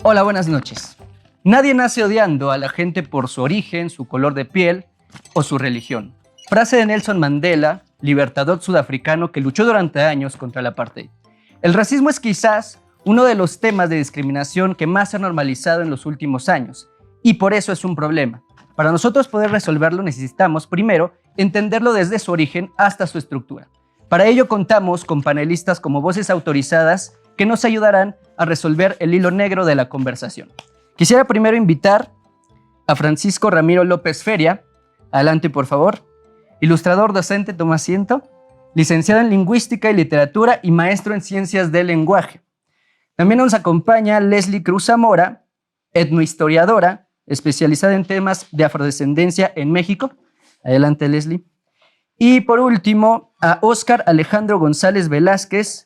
Hola, buenas noches. Nadie nace odiando a la gente por su origen, su color de piel o su religión. Frase de Nelson Mandela, libertador sudafricano que luchó durante años contra el apartheid. El racismo es quizás uno de los temas de discriminación que más se ha normalizado en los últimos años y por eso es un problema. Para nosotros poder resolverlo necesitamos, primero, entenderlo desde su origen hasta su estructura. Para ello contamos con panelistas como voces autorizadas que nos ayudarán a resolver el hilo negro de la conversación. Quisiera primero invitar a Francisco Ramiro López Feria. Adelante, por favor. Ilustrador, docente, toma asiento. Licenciado en Lingüística y Literatura y maestro en Ciencias del Lenguaje. También nos acompaña Leslie Cruz Zamora, etnohistoriadora, especializada en temas de afrodescendencia en México. Adelante, Leslie. Y por último, a Óscar Alejandro González Velázquez,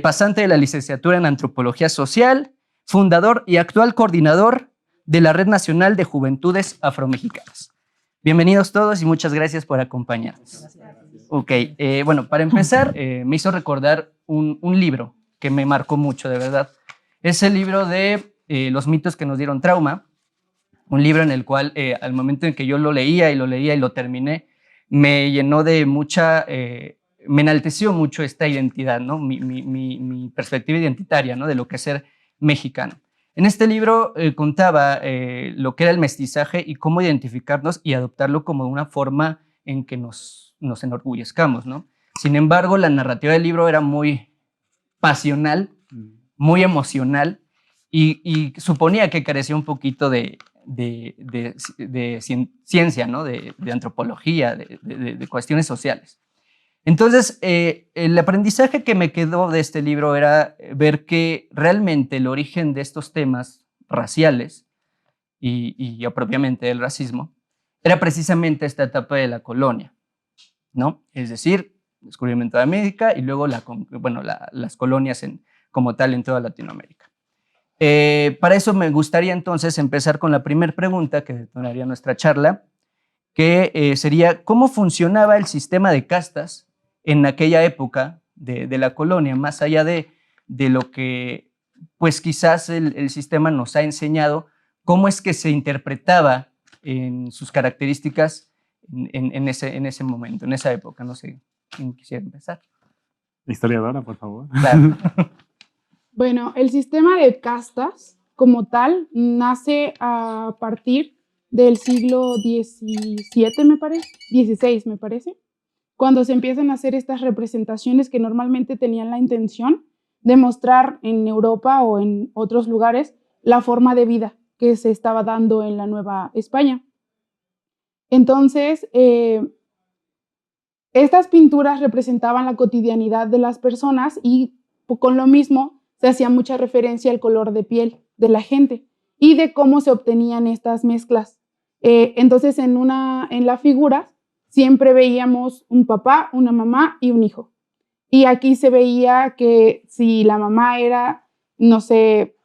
pasante de la licenciatura en Antropología Social, fundador y actual coordinador de la Red Nacional de Juventudes Afromexicanas. Bienvenidos todos y muchas gracias por acompañarnos. Ok, bueno, para empezar, me hizo recordar un libro que me marcó mucho, de verdad. Es el libro de Los mitos que nos dieron trauma, un libro en el cual al momento en que yo lo leía y lo terminé, me llenó de mucha, me enalteció mucho esta identidad, ¿no? Mi perspectiva identitaria, ¿no? De lo que es ser mexicano. En este libro contaba lo que era el mestizaje y cómo identificarnos y adoptarlo como una forma en que nos enorgullezcamos, ¿no? Sin embargo, la narrativa del libro era muy pasional, muy emocional y suponía que carecía un poquito de ciencia, ¿no? De antropología, de cuestiones sociales. Entonces, el aprendizaje que me quedó de este libro era ver que realmente el origen de estos temas raciales y propiamente del racismo era precisamente esta etapa de la colonia, ¿no? Es decir, descubrimiento de América y luego las colonias como tal en toda Latinoamérica. Para eso me gustaría entonces empezar con la primera pregunta que detonaría nuestra charla, que sería ¿cómo funcionaba el sistema de castas en aquella época de la colonia, más allá de lo que pues quizás el sistema nos ha enseñado, cómo es que se interpretaba en sus características en ese momento, en esa época? No sé quién quisiera empezar. Historiadora, por favor. Claro. Bueno, el sistema de castas como tal nace a partir del siglo XVII, me parece, XVI, me parece, cuando se empiezan a hacer estas representaciones que normalmente tenían la intención de mostrar en Europa o en otros lugares la forma de vida que se estaba dando en la Nueva España. Entonces, estas pinturas representaban la cotidianidad de las personas y con lo mismo se hacía mucha referencia al color de piel de la gente y de cómo se obtenían estas mezclas. Entonces, en la figura siempre veíamos un papá, una mamá y un hijo. Y aquí se veía que si la mamá era, no sé,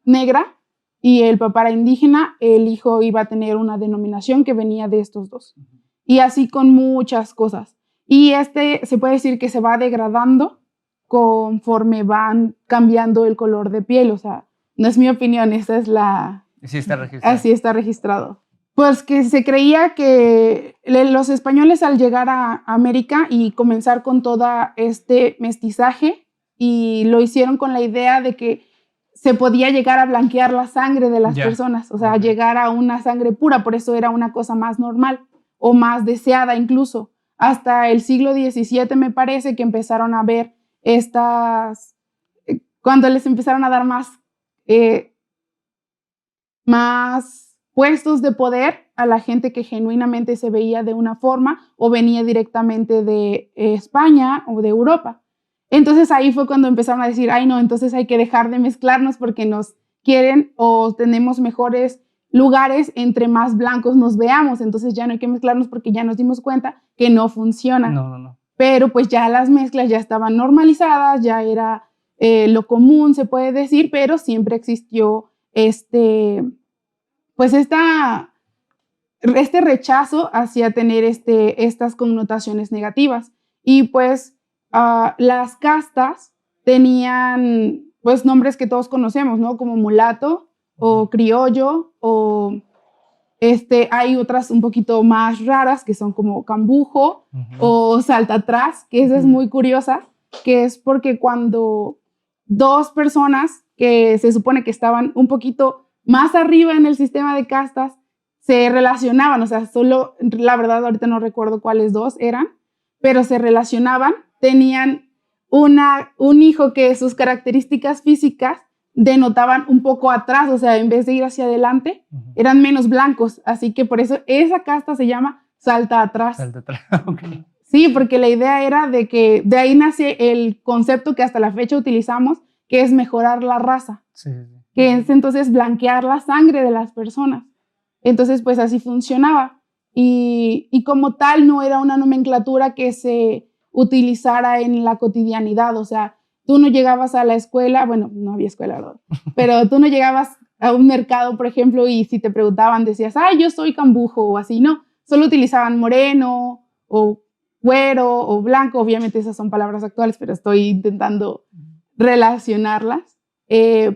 negra y el papá era indígena, el hijo iba a tener una denominación que venía de estos dos. Y así con muchas cosas. Y se puede decir que se va degradando conforme van cambiando el color de piel. O sea, no es mi opinión, esa es la... Sí está registrado. Así está registrado. Pues que se creía que los españoles al llegar a América y comenzar con todo este mestizaje, y lo hicieron con la idea de que se podía llegar a blanquear la sangre de las personas, o sea, llegar a una sangre pura, por eso era una cosa más normal o más deseada incluso. Hasta el siglo XVII me parece que empezaron a ver cuando les empezaron a dar más puestos de poder a la gente que genuinamente se veía de una forma o venía directamente de España o de Europa. Entonces ahí fue cuando empezaron a decir, ay no, entonces hay que dejar de mezclarnos porque nos quieren o tenemos mejores lugares entre más blancos nos veamos, entonces ya no hay que mezclarnos porque ya nos dimos cuenta que no funciona. No. Pero pues ya las mezclas ya estaban normalizadas, ya era lo común, se puede decir, pero siempre existió este rechazo hacia tener estas connotaciones negativas. Y pues las castas tenían pues nombres que todos conocemos, ¿no? Como mulato o criollo o hay otras un poquito más raras que son como cambujo o salta atrás, que esa es muy curiosa, que es porque cuando dos personas que se supone que estaban un poquito más arriba en el sistema de castas se relacionaban, o sea, solo, la verdad ahorita no recuerdo cuáles dos eran, pero se relacionaban, tenían un hijo que sus características físicas denotaban un poco atrás, o sea, en vez de ir hacia adelante, eran menos blancos, así que por eso esa casta se llama salta atrás. Salta atrás, ok. Sí, porque la idea era de que de ahí nace el concepto que hasta la fecha utilizamos, que es mejorar la raza, Sí. que es entonces blanquear la sangre de las personas. Entonces, pues así funcionaba. Y como tal, no era una nomenclatura que se utilizara en la cotidianidad, o sea, tú no llegabas a la escuela, bueno, no había escuela, ¿verdad? Pero tú no llegabas a un mercado, por ejemplo, y si te preguntaban, decías, ay, yo soy cambujo o así, no. Solo utilizaban moreno o güero o blanco. Obviamente esas son palabras actuales, pero estoy intentando relacionarlas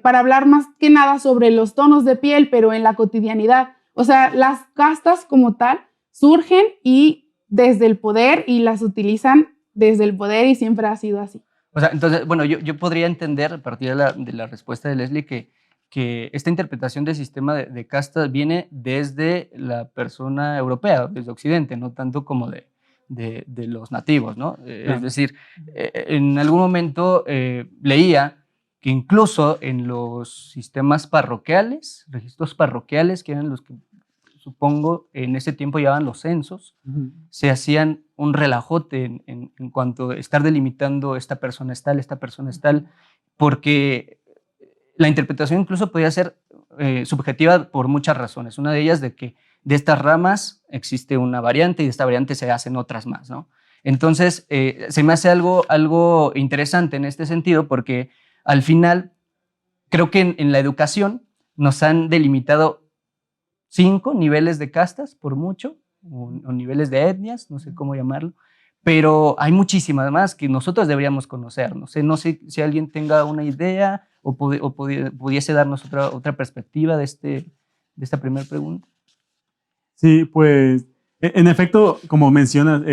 para hablar más que nada sobre los tonos de piel, pero en la cotidianidad. O sea, las castas como tal surgen y desde el poder y las utilizan desde el poder y siempre ha sido así. O sea, entonces, bueno, yo podría entender a partir de la respuesta de Leslie que esta interpretación del sistema de castas viene desde la persona europea, desde Occidente, no tanto como de los nativos, ¿no? Claro. Es decir, en algún momento leía que incluso en los sistemas parroquiales, registros parroquiales, que eran los que supongo en ese tiempo llevaban los censos, se hacían un relajote en cuanto a estar delimitando esta persona es tal, porque la interpretación incluso podía ser subjetiva por muchas razones. Una de ellas de que de estas ramas existe una variante y de esta variante se hacen otras más, ¿no? Entonces, se me hace algo interesante en este sentido porque al final creo que en la educación nos han delimitado 5 niveles de castas, por mucho, o niveles de etnias, no sé cómo llamarlo, pero hay muchísimas más que nosotros deberíamos conocer. No sé si alguien tenga una idea o pudiese darnos otra perspectiva de esta primera pregunta. Sí, pues, en efecto, como mencionas,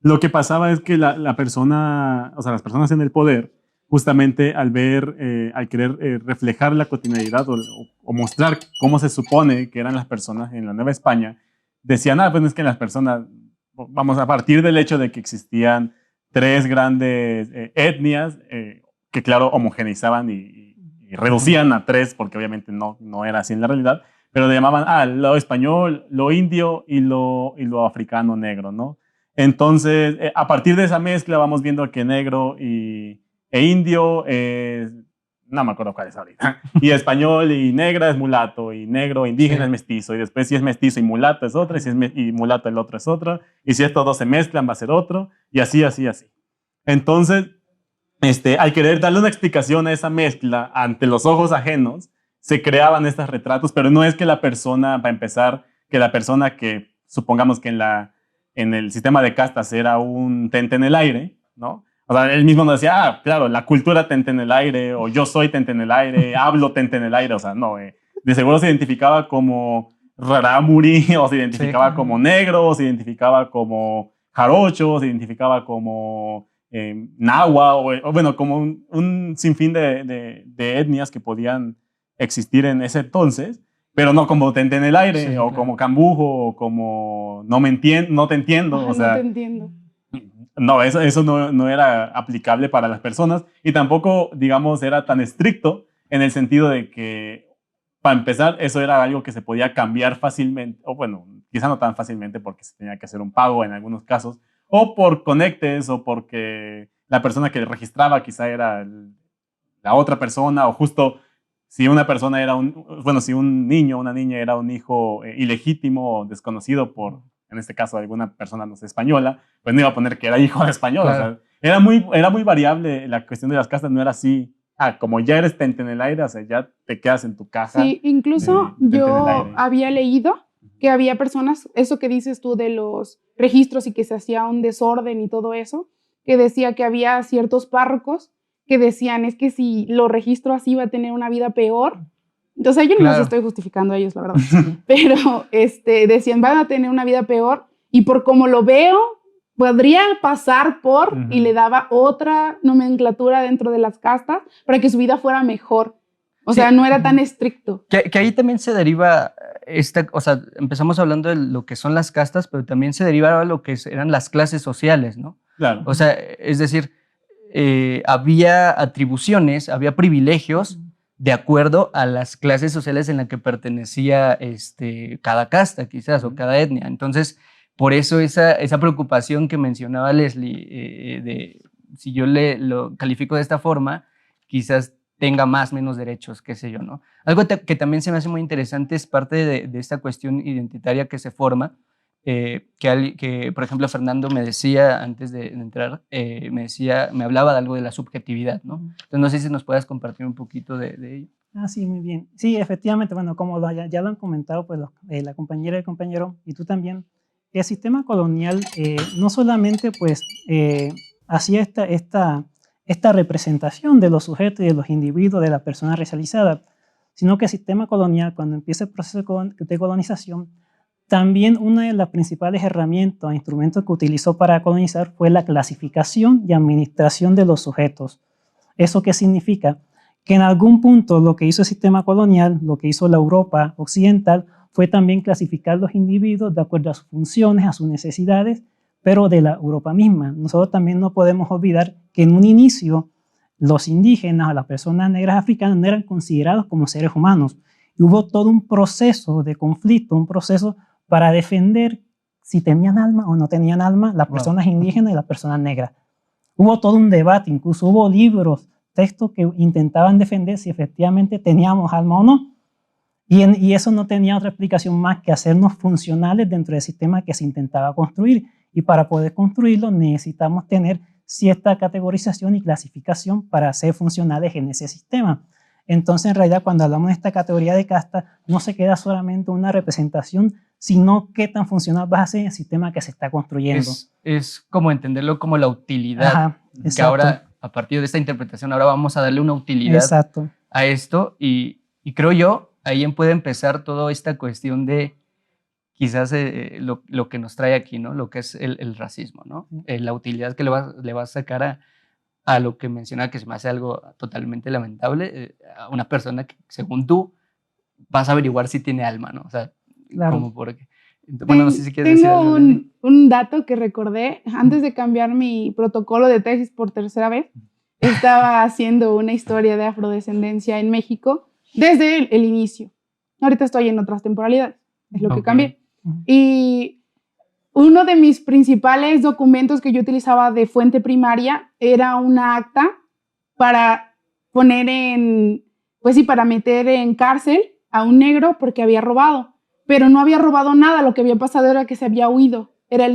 lo que pasaba es que la persona, o sea, las personas en el poder, justamente al ver, al querer reflejar la cotidianidad o mostrar cómo se supone que eran las personas en la Nueva España, decían, pues es que las personas, vamos, a partir del hecho de que existían 3 grandes etnias, que claro, homogeneizaban y reducían a 3, porque obviamente no era así en la realidad, pero le llamaban lo español, lo indio y lo africano negro, ¿no? Entonces, a partir de esa mezcla vamos viendo que negro e indio no me acuerdo cuál es ahorita, y español y negra es mulato, y negro indígena es mestizo, y después si es mestizo y mulato es otra, y si es y mulato el otro es otro, y si estos dos se mezclan va a ser otro, y así. Entonces, al querer darle una explicación a esa mezcla ante los ojos ajenos, se creaban estos retratos, pero no es que la persona, para empezar, que la persona que supongamos que en el sistema de castas era un tente en el aire, ¿no? O sea, él mismo nos decía, claro, la cultura tente en el aire, o yo soy tente en el aire, hablo tente en el aire, o sea, no, de seguro se identificaba como rarámuri, o se identificaba como negro, o se identificaba como jarocho, o se identificaba como nahua, o bueno, como un sinfín de etnias que podían existir en ese entonces, pero no como tente en el aire, o como cambujo, o como no te entiendo. Ajá, o sea, no te entiendo. No, eso no era aplicable para las personas y tampoco, digamos, era tan estricto en el sentido de que, para empezar, eso era algo que se podía cambiar fácilmente, o bueno, quizá no tan fácilmente porque se tenía que hacer un pago en algunos casos, o por conectes, o porque la persona que registraba quizá era la otra persona, o justo si una persona era si un niño o una niña era un hijo ilegítimo o desconocido por, en este caso, alguna persona no sé, española, pues no iba a poner que era hijo de español. Claro. O sea, era muy variable la cuestión de las castas, no era así, como ya eres tente en el aire, o sea, ya te quedas en tu casa. Sí, incluso yo había leído que había personas, eso que dices tú de los registros y que se hacía un desorden y todo eso, que decía que había ciertos párrocos que decían, es que si lo registro así va a tener una vida peor. Entonces yo no los estoy justificando a ellos, la verdad. Pero decían, van a tener una vida peor y por como lo veo, podría pasar por, y le daba otra nomenclatura dentro de las castas para que su vida fuera mejor. O sea, no era tan estricto. Que ahí también se deriva, o sea, empezamos hablando de lo que son las castas, pero también se derivaba lo que eran las clases sociales, ¿no? Claro. O sea, es decir, había atribuciones, había privilegios de acuerdo a las clases sociales en las que pertenecía cada casta, quizás, o cada etnia. Entonces, por eso esa preocupación que mencionaba Leslie, de si yo lo califico de esta forma, quizás tenga más, menos derechos, qué sé yo, ¿no? Algo que también se me hace muy interesante es parte de esta cuestión identitaria que se forma, que, por ejemplo, Fernando me decía antes de entrar, me hablaba de algo de la subjetividad, ¿no? Entonces, no sé si nos puedas compartir un poquito de ello. Ah, sí, muy bien. Sí, efectivamente, bueno, como ya lo han comentado pues, la compañera y el compañero, y tú también, el sistema colonial no solamente pues, hacía esta representación de los sujetos y de los individuos, de la persona racializada, sino que el sistema colonial, cuando empieza el proceso de colonización, también una de las principales herramientas o instrumentos que utilizó para colonizar fue la clasificación y administración de los sujetos. ¿Eso qué significa? Que en algún punto lo que hizo el sistema colonial, lo que hizo la Europa occidental, fue también clasificar los individuos de acuerdo a sus funciones, a sus necesidades, pero de la Europa misma. Nosotros también no podemos olvidar que en un inicio los indígenas o las personas negras africanas no eran considerados como seres humanos. Y hubo todo un proceso de conflicto, un proceso para defender si tenían alma o no tenían alma las personas indígenas y las personas negras. Hubo todo un debate, incluso hubo libros, textos que intentaban defender si efectivamente teníamos alma o no. Y eso no tenía otra explicación más que hacernos funcionales dentro del sistema que se intentaba construir. Y para poder construirlo necesitamos tener cierta categorización y clasificación para ser funcionales en ese sistema. Entonces, en realidad, cuando hablamos de esta categoría de casta, no se queda solamente una representación, sino qué tan funcional va a ser el sistema que se está construyendo. Es como entenderlo como la utilidad. Ajá, que ahora, a partir de esta interpretación, ahora vamos a darle una utilidad a esto. Y creo yo, ahí puede empezar toda esta cuestión de quizás lo que nos trae aquí, ¿no? Lo que es el racismo, ¿no? La utilidad que le va a sacar a lo que menciona, que se me hace algo totalmente lamentable, a una persona que, según tú, vas a averiguar si tiene alma, ¿no? O sea, como porque... Bueno, no sé si quieres decir algo. Tengo un dato que recordé. Antes de cambiar mi protocolo de tesis por tercera vez, estaba haciendo una historia de afrodescendencia en México desde el inicio. Ahorita estoy en otras temporalidades, es lo que cambié. Y uno de mis principales documentos que yo utilizaba de fuente primaria era una acta para poner para meter en cárcel a un negro porque había robado, pero no había robado nada, lo que había pasado era que se había huido, era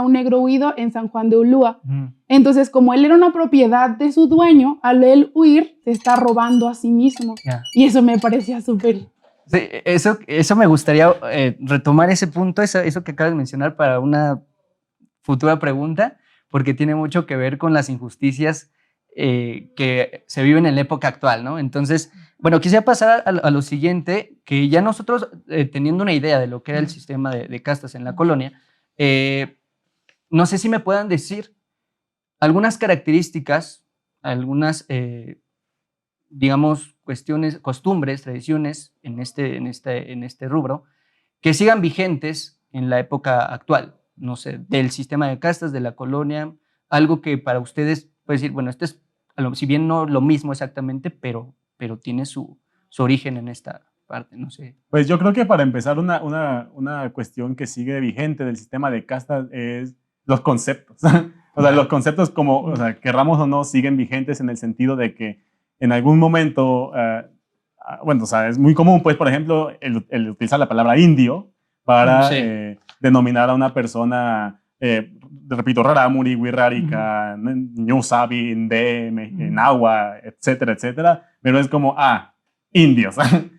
un negro huido en San Juan de Ulúa. Entonces, como él era una propiedad de su dueño, al él huir, se está robando a sí mismo. Y eso me parecía súper... Sí, eso me gustaría retomar ese punto, eso que acabas de mencionar para una futura pregunta, porque tiene mucho que ver con las injusticias que se viven en la época actual, ¿no? Entonces, bueno, quisiera pasar a lo siguiente, que ya nosotros, teniendo una idea de lo que era el sistema de castas en la colonia, no sé si me puedan decir algunas características, algunas... digamos, costumbres, tradiciones en este rubro, que sigan vigentes en la época actual, no sé, del sistema de castas, de la colonia, algo que para ustedes puede decir, bueno, esto es, si bien no lo mismo exactamente, pero tiene su origen en esta parte, no sé. Pues yo creo que para empezar una cuestión que sigue vigente del sistema de castas es los conceptos. O sea, los conceptos como, o sea, querramos o no, siguen vigentes en el sentido de que en algún momento, bueno, o sea, es muy común, pues, por ejemplo, el utilizar la palabra indio para denominar a una persona, repito, Rarámuri, Wixárika, Ñusabi, Inde, Nahua, etcétera, etcétera, pero es como, indios.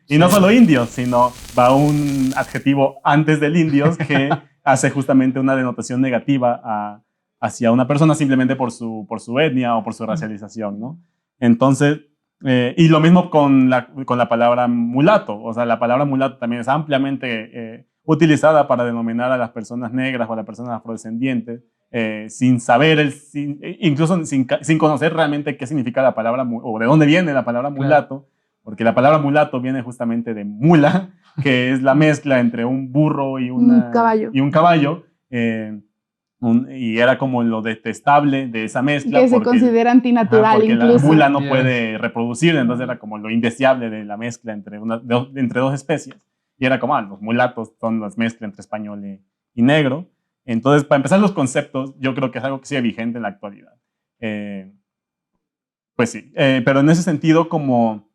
Y no solo indios, sino va un adjetivo antes del indios que hace justamente una denotación negativa hacia una persona simplemente por su etnia o por su racialización, ¿no? Entonces, y lo mismo con la palabra mulato. O sea, la palabra mulato también es ampliamente utilizada para denominar a las personas negras o a las personas afrodescendientes, sin saber, incluso sin conocer realmente qué significa la palabra o de dónde viene la palabra mulato, porque la palabra mulato viene justamente de mula, que es la mezcla entre un burro y un caballo. Y era como lo detestable de esa mezcla. Que se considera antinatural, porque incluso. la mula no puede reproducir, entonces era como lo indeseable de la mezcla entre dos especies. Y era como, los mulatos son las mezclas entre español y negro. Entonces, para empezar los conceptos, yo creo que es algo que sigue vigente en la actualidad. Pues sí, pero en ese sentido, como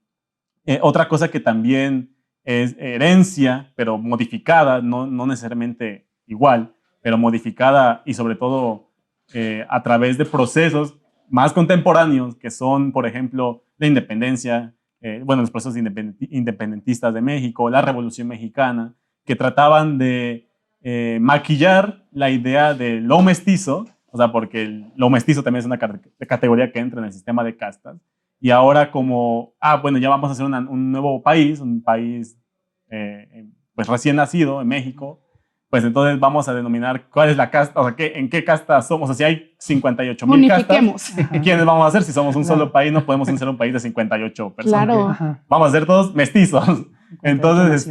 otra cosa que también es herencia, pero modificada, no necesariamente igual, pero modificada y sobre todo a través de procesos más contemporáneos, que son, por ejemplo, la independencia, los procesos independentistas de México, la Revolución Mexicana, que trataban de maquillar la idea de lo mestizo, o sea, porque lo mestizo también es una categoría que entra en el sistema de castas, y ahora como, bueno, ya vamos a hacer un nuevo país, un país pues recién nacido en México, pues entonces vamos a denominar cuál es la casta, o sea, en qué casta somos. O sea, si hay 58,000 castas, ¿quiénes vamos a hacer? Si somos un solo país, no podemos ser un país de 58 personas. Claro. Vamos a ser todos mestizos. Entonces,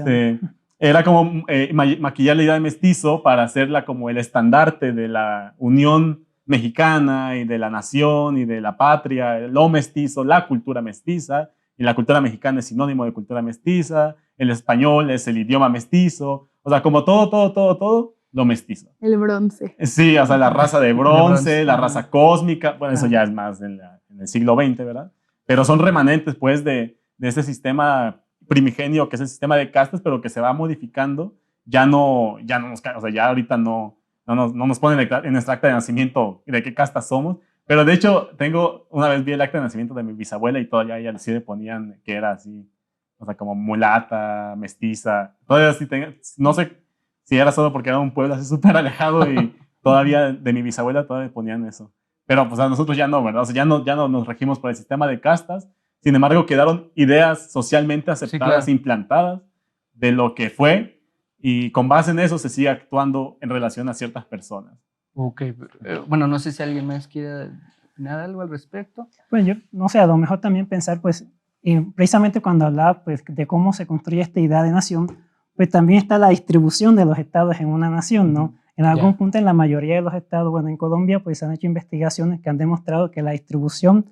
era como maquillar la idea de mestizo para hacerla como el estandarte de la unión mexicana y de la nación y de la patria, lo mestizo, la cultura mestiza, y la cultura mexicana es sinónimo de cultura mestiza, el español es el idioma mestizo. O sea, como todo, lo mestizo. El bronce. Sí, o sea, la raza de bronce, la raza cósmica. Bueno, eso ya es más en el siglo XX, ¿verdad? Pero son remanentes, pues, de ese sistema primigenio, que es el sistema de castas, pero que se va modificando. Ya ahorita no nos ponen en nuestra acta de nacimiento de qué casta somos. Pero de hecho, una vez vi el acta de nacimiento de mi bisabuela y todavía ella sí le ponían que era así. O sea, como mulata, mestiza. Todavía sí no sé si era solo porque era un pueblo así súper alejado y todavía de mi bisabuela todavía ponían eso. Pero pues a nosotros ya no, ¿verdad? O sea, ya no nos regimos por el sistema de castas. Sin embargo, quedaron ideas socialmente aceptadas, implantadas de lo que fue, y con base en eso se sigue actuando en relación a ciertas personas. Ok. Bueno, no sé si alguien más quiere opinar algo al respecto. Pues yo, no sé, a lo mejor también pensar, pues, precisamente cuando hablaba pues, de cómo se construye esta idea de nación, pues también está la distribución de los estados en una nación, ¿no? En algún punto, en la mayoría de los estados, bueno, en Colombia, pues se han hecho investigaciones que han demostrado que la distribución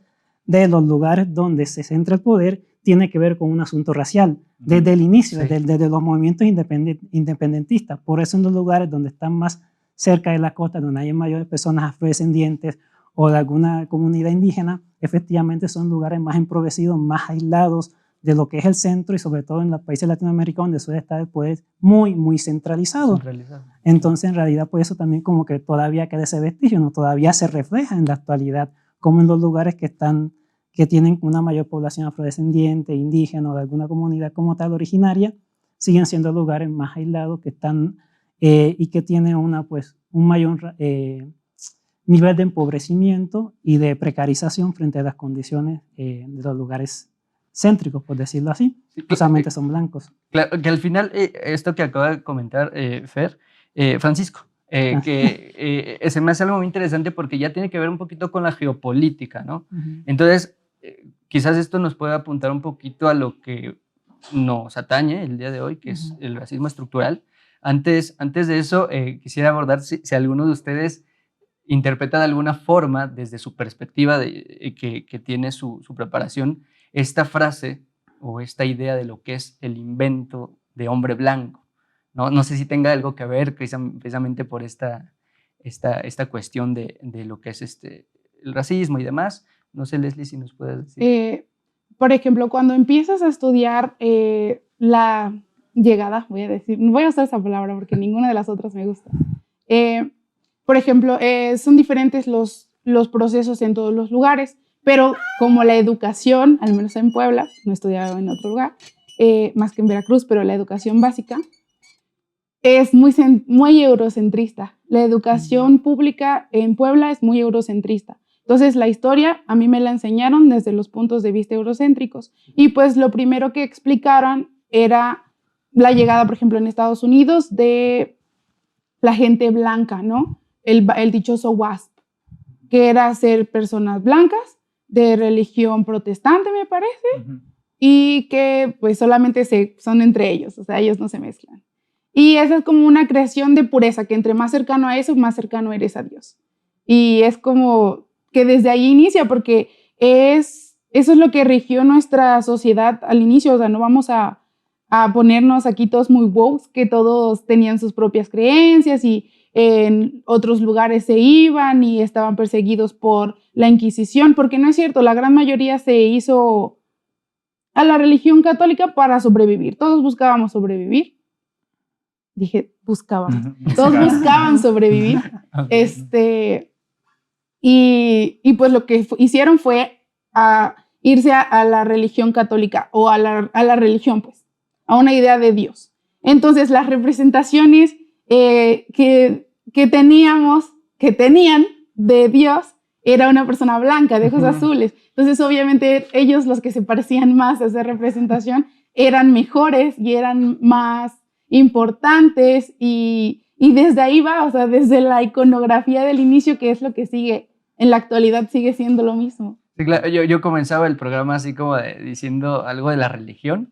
de los lugares donde se centra el poder tiene que ver con un asunto racial, desde el inicio, desde los movimientos independentistas. Por eso en los lugares donde están más cerca de la costa, donde hay mayores personas afrodescendientes o de alguna comunidad indígena, efectivamente son lugares más empobrecidos, más aislados de lo que es el centro, y sobre todo en los países latinoamericanos donde suele estar el poder muy, muy centralizado. Entonces, en realidad, pues eso también como que todavía queda ese vestigio, ¿no? Todavía se refleja en la actualidad, como en los lugares que tienen una mayor población afrodescendiente, indígena o de alguna comunidad como tal originaria, siguen siendo lugares más aislados que están y que tienen un mayor nivel de empobrecimiento y de precarización frente a las condiciones de los lugares céntricos, por decirlo así. Justamente son blancos. Claro, que al final, esto que acaba de comentar Fer, Francisco, que se me hace algo muy interesante porque ya tiene que ver un poquito con la geopolítica, ¿no? Entonces, quizás esto nos puede apuntar un poquito a lo que nos atañe el día de hoy, que es el racismo estructural. Antes de eso, quisiera abordar si alguno de ustedes interpreta de alguna forma, desde su perspectiva que tiene su preparación, esta frase o esta idea de lo que es el invento de hombre blanco. No sé si tenga algo que ver precisamente por esta cuestión de lo que es el racismo y demás. No sé, Leslie, si nos puedes decir. Por ejemplo, cuando empiezas a estudiar la llegada, voy a usar esa palabra porque ninguna de las otras me gusta. Por ejemplo, son diferentes los procesos en todos los lugares, pero como la educación, al menos en Puebla, no he estudiado en otro lugar, más que en Veracruz, pero la educación básica es muy eurocentrista. La educación pública en Puebla es muy eurocentrista. Entonces la historia a mí me la enseñaron desde los puntos de vista eurocéntricos y pues lo primero que explicaron era la llegada, por ejemplo, en Estados Unidos de la gente blanca, ¿no? El dichoso WASP, que era ser personas blancas de religión protestante, me parece, y que pues solamente son entre ellos, o sea, ellos no se mezclan. Y esa es como una creación de pureza, que entre más cercano a eso, más cercano eres a Dios. Y es como que desde ahí inicia, porque eso es lo que rigió nuestra sociedad al inicio, o sea, no vamos a ponernos aquí todos muy woke, que todos tenían sus propias creencias y en otros lugares se iban y estaban perseguidos por la Inquisición, porque no es cierto, la gran mayoría se hizo a la religión católica para sobrevivir. Todos buscábamos sobrevivir. Dije, buscábamos. Todos buscaban sobrevivir. Y pues lo que hicieron fue irse a la religión católica o a la religión, pues, a una idea de Dios. Entonces, las representaciones que tenían de Dios era una persona blanca, de ojos azules. Entonces, obviamente, ellos, los que se parecían más a esa representación, eran mejores y eran más importantes y desde ahí va, o sea, desde la iconografía del inicio, que es lo que sigue, en la actualidad sigue siendo lo mismo. Sí, claro, yo comenzaba el programa así como diciendo algo de la religión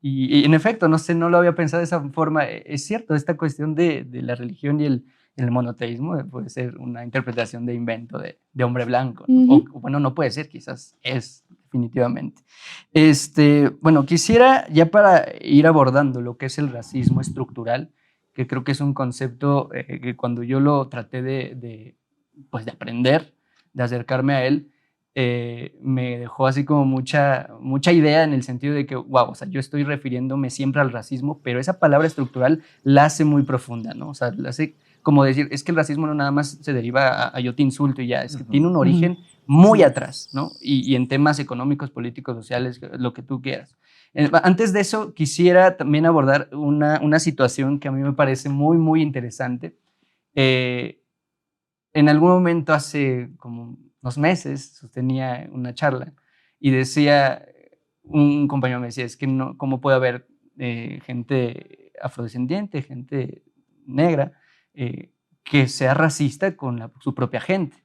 y en efecto, no sé, no lo había pensado de esa forma. Es cierto, esta cuestión de la religión y el monoteísmo puede ser una interpretación de invento de hombre blanco, ¿no? O bueno, no puede ser, quizás es definitivamente. Bueno, quisiera ya para ir abordando lo que es el racismo estructural, que creo que es un concepto que cuando yo lo traté pues de aprender, de acercarme a él, me dejó así como mucha idea en el sentido de que, wow, o sea, yo estoy refiriéndome siempre al racismo, pero esa palabra estructural la hace muy profunda, ¿no? O sea, la hace como decir, es que el racismo no nada más se deriva a yo te insulto y ya, es que tiene un origen muy atrás, ¿no? Y en temas económicos, políticos, sociales, lo que tú quieras. Antes de eso, quisiera también abordar una situación que a mí me parece muy, muy interesante. En algún momento, hace como unos meses, sostenía una charla y decía, un compañero me decía, es que no, ¿cómo puede haber gente afrodescendiente, gente negra, que sea racista con su propia gente?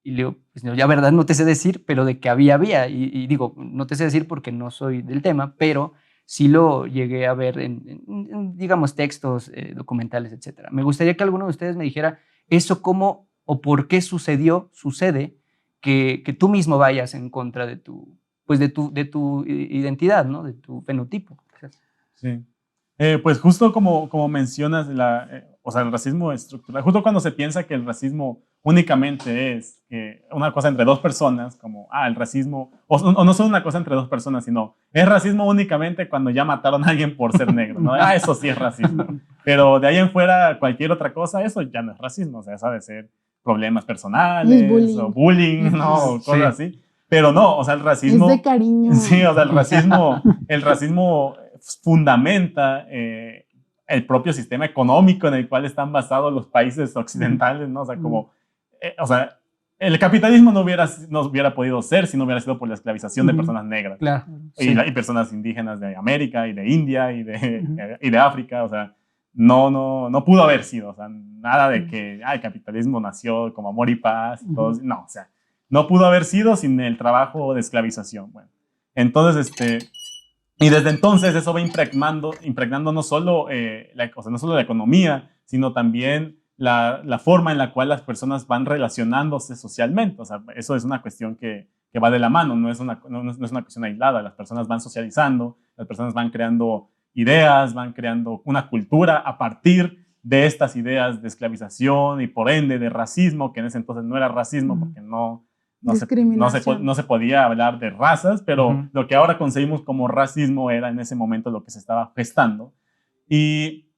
Y le digo, pues no, ya verdad no te sé decir, pero de que había. Y digo, no te sé decir porque no soy del tema, pero sí lo llegué a ver en digamos, textos, documentales, etc. Me gustaría que alguno de ustedes me dijera eso cómo o por qué sucede que tú mismo vayas en contra de tu identidad, ¿no? De tu fenotipo. Sí. Pues justo como mencionas, o sea, el racismo estructural, justo cuando se piensa que el racismo únicamente es una cosa entre dos personas, como, el racismo, o no solo una cosa entre dos personas, sino es racismo únicamente cuando ya mataron a alguien por ser negro, ¿no? Eso sí es racismo. Pero de ahí en fuera, cualquier otra cosa, eso ya no es racismo, o sea, eso ha de ser problemas personales, o bullying, ¿no? O cosas así. Pero no, o sea, el racismo... Es de cariño. Sí, o sea, el racismo fundamenta el propio sistema económico en el cual están basados los países occidentales, ¿no? O sea, o sea, el capitalismo no hubiera podido ser si no hubiera sido por la esclavización de personas negras. Claro, y personas indígenas de América y de India y de África, o sea, no pudo haber sido, o sea, nada de que el capitalismo nació como amor y paz, y todo, no, o sea, no pudo haber sido sin el trabajo de esclavización. Bueno, entonces, y desde entonces eso va impregnando no solo la economía, sino también la forma en la cual las personas van relacionándose socialmente. O sea, eso es una cuestión que va de la mano, no es una cuestión aislada. Las personas van socializando, las personas van creando ideas, van creando una cultura a partir de estas ideas de esclavización y por ende de racismo, que en ese entonces no era racismo porque no se podía hablar de razas, pero lo que ahora concebimos como racismo era en ese momento lo que se estaba gestando. Y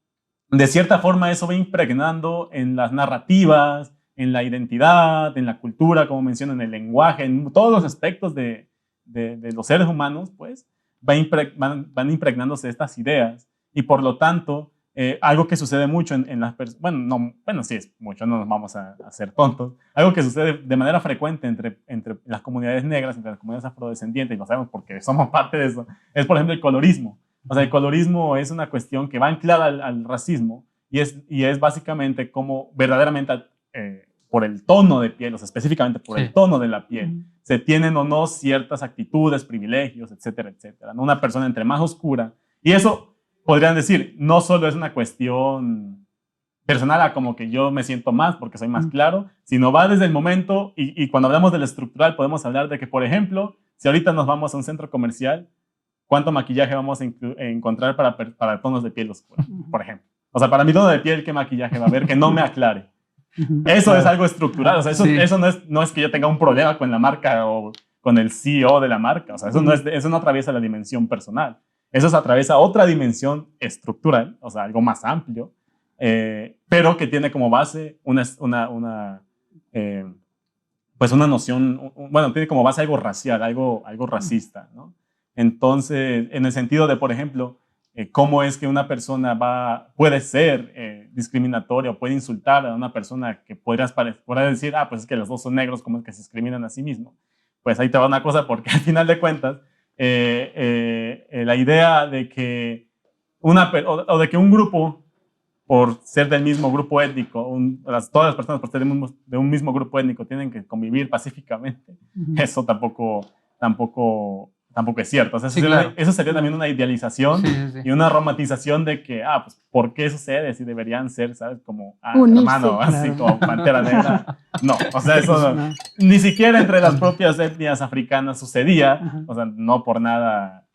de cierta forma eso va impregnando en las narrativas, en la identidad, en la cultura, como mencionan, en el lenguaje, en todos los aspectos de los seres humanos, pues van impregnándose estas ideas y por lo tanto algo que sucede mucho en las personas, bueno, sí es mucho, no nos vamos a hacer tontos, algo que sucede de manera frecuente entre las comunidades negras, entre las comunidades afrodescendientes, y lo sabemos porque somos parte de eso, es por ejemplo el colorismo. O sea, el colorismo es una cuestión que va anclada al racismo y es básicamente como verdaderamente por el tono de piel, o sea, específicamente por el tono de la piel, se tienen o no ciertas actitudes, privilegios, etcétera, etcétera, ¿no? Una persona entre más oscura, y eso podrían decir, no solo es una cuestión personal a como que yo me siento más porque soy más claro, sino va desde el momento, y cuando hablamos del estructural podemos hablar de que, por ejemplo, si ahorita nos vamos a un centro comercial, ¿cuánto maquillaje vamos a encontrar para tonos de piel oscura, por ejemplo? O sea, para mi tono de piel, ¿qué maquillaje va a haber que no me aclare? Eso es algo estructural, o sea, eso no es que yo tenga un problema con la marca o con el CEO de la marca, o sea, eso no atraviesa la dimensión personal. Eso se atraviesa otra dimensión estructural, o sea, algo más amplio, pero que tiene como base pues una noción, bueno, tiene como base algo racial, algo racista, ¿no? Entonces, en el sentido de, por ejemplo, cómo es que una persona puede ser discriminatoria o puede insultar a una persona que podrás decir, pues es que los dos son negros, ¿cómo es que se discriminan a sí mismos? Pues ahí te va una cosa, porque al final de cuentas, la idea de que de que un grupo, por ser del mismo grupo étnico, todas las personas por ser de un mismo grupo étnico tienen que convivir pacíficamente, eso tampoco es cierto. O sea, eso sería también una idealización y una romantización de que, pues, ¿por qué sucede? Si deberían ser, ¿sabes? Como, hermano, así como Pantera Negra. No, o sea, eso ni siquiera entre las propias etnias africanas sucedía, o sea, no por nada.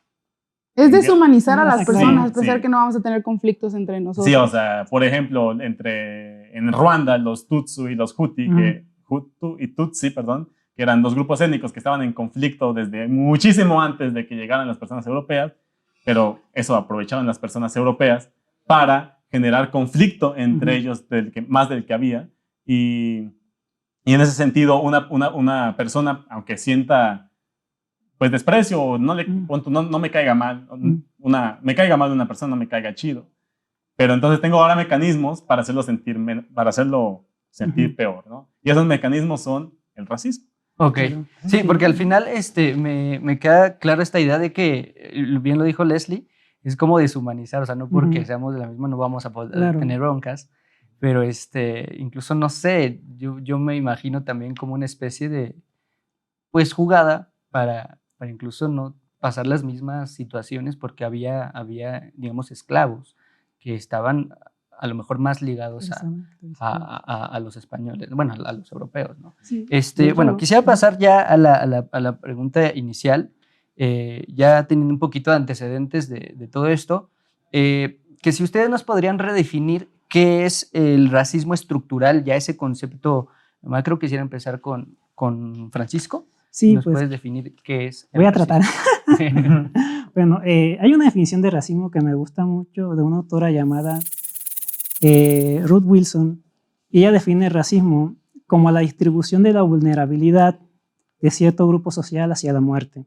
Es deshumanizar a las personas, pensar que no vamos a tener conflictos entre nosotros. Sí, o sea, por ejemplo, en Ruanda, los Tutsi y los Hutu y Tutsi, perdón, que eran dos grupos étnicos que estaban en conflicto desde muchísimo antes de que llegaran las personas europeas, pero eso aprovechaban las personas europeas para generar conflicto entre ellos más del que había. Y en ese sentido, una persona, aunque sienta pues desprecio, no me caiga mal, me caiga mal una persona, no me caiga chido, pero entonces tengo ahora mecanismos para hacerlo sentir peor, ¿no? Y esos mecanismos son el racismo. Ok, sí, porque al final me queda clara esta idea de que, bien lo dijo Leslie, es como deshumanizar, o sea, no porque seamos de la misma no vamos a poder tener broncas, pero incluso, no sé, yo me imagino también como una especie de, pues, jugada para incluso no pasar las mismas situaciones, porque había, digamos, esclavos que estaban a lo mejor más ligados a los españoles, bueno, a los europeos, ¿no? Sí. Bueno, quisiera pasar ya a la pregunta inicial, ya teniendo un poquito de antecedentes de todo esto, que si ustedes nos podrían redefinir qué es el racismo estructural, ya ese concepto macro. Quisiera empezar con Francisco. Sí, ¿Nos pues, puedes definir qué es? Voy a tratar. Bueno, hay una definición de racismo que me gusta mucho de una autora llamada Ruth Wilson. Y ella define el racismo como la distribución de la vulnerabilidad de cierto grupo social hacia la muerte.